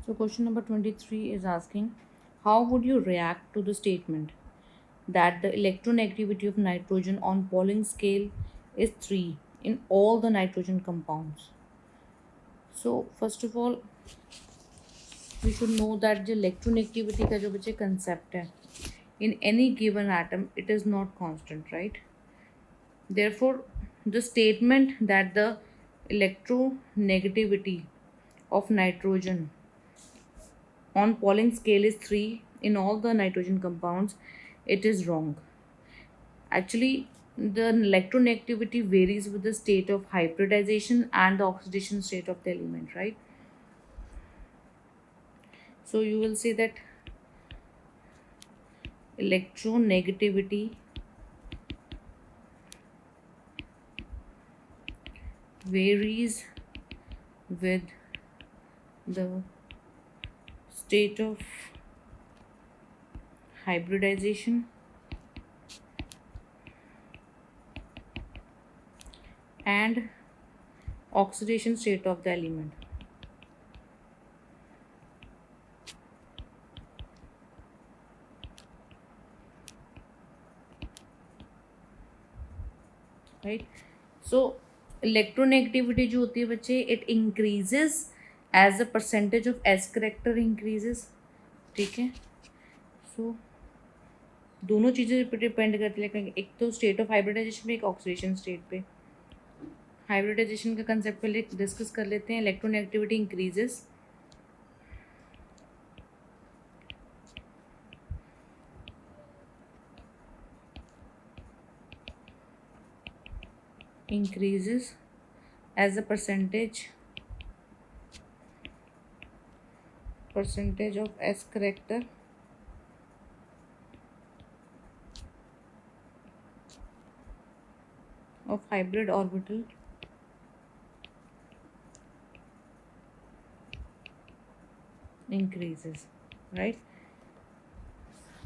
So question number 23 is asking, how would you react to the statement that the electronegativity of nitrogen on Pauling scale is 3 in all the nitrogen compounds? So first of all, we should know that the electronegativity का जो बच्चे concept है, in any given atom it is not constant, right? Therefore, the statement that the electronegativity of nitrogen on Pauling scale is 3 in all the nitrogen compounds, it is wrong. Actually, the electronegativity varies with the state of hybridization and the oxidation state of the element, right? So you will say that electronegativity varies with the state of hybridization and oxidation state of the element. Right? So electronegativity जो होती है बच्चे, it increases as the percentage of S character increases. ठीक है? So दोनों चीज़ें पे depend करती है, लेकिन एक तो स्टेट ऑफ हाइब्रिडाइजेशन पे, एक ऑक्सीडेशन स्टेट पे. हाइब्रिडाइजेशन का कंसेप्ट पहले डिस्कस कर लेते हैं. Electronegativity increases as a percentage of S character of hybrid orbital increases, right?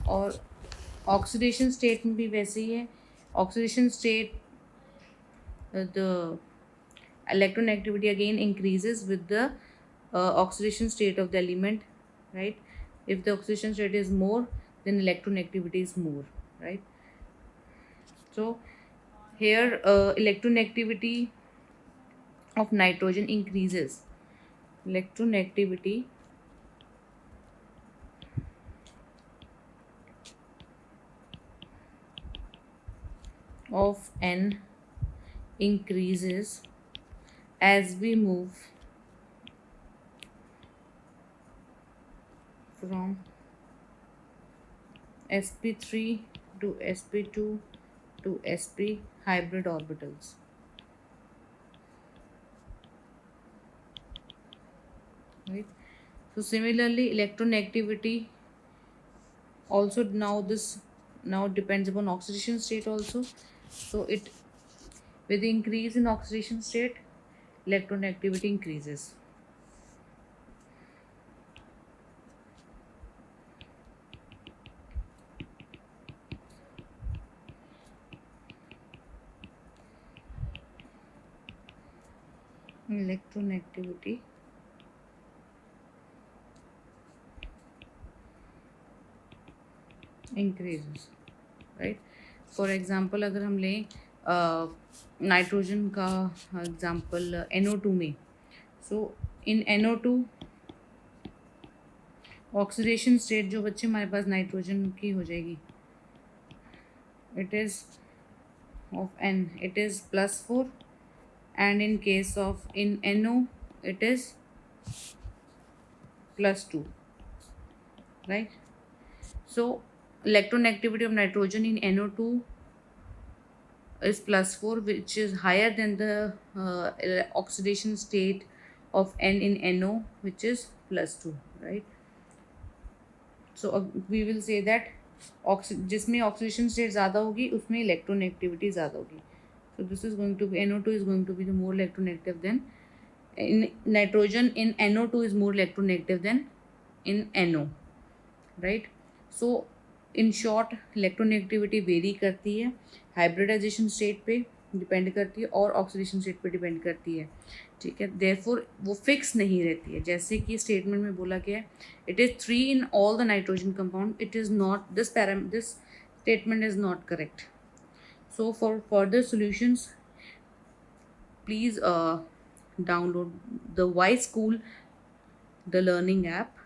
और ऑक्सीडेशन स्टेट में भी वैसे ही है. Oxidation state the electronegativity again increases with the oxidation state of the element, right? If the oxidation state is more, then electronegativity is more, right? So here electronegativity of nitrogen increases. Electronegativity of N increases as we move from sp3 to sp2 to sp hybrid orbitals. Right? So similarly, electronegativity also now depends upon oxidation state also. So it, with the increase in oxidation state, electronegativity increases. Electronegativity increases, right? For example अगर हम लें nitrogen का example NO2 में, सो इन NO2 oxidation state जो बच्चे हमारे पास nitrogen की हो जाएगी, it is of N it is +4, and in case of in NO it is +2, right? So electronegativity of nitrogen in NO2 is +4, which is higher than the oxidation state of N in NO, which is +2, right? So we will say that जिसमें oxidation state ज़्यादा होगी उसमें electronegativity ज़्यादा होगी. So this is going to be NO2 is going to be the more electronegative than in nitrogen. In NO2 is more electronegative than in NO, right? So in short, electronegativity very करती है hybridisation state पे depend करती है और oxidation state पे depend करती है, ठीक है। देयरफॉर वो फिक्स नहीं रहती है, जैसे कि स्टेटमेंट में बोला गया है it is 3 in all the nitrogen compound, it is not this statement is not correct. So for further solutions, please download the Y School, the learning app.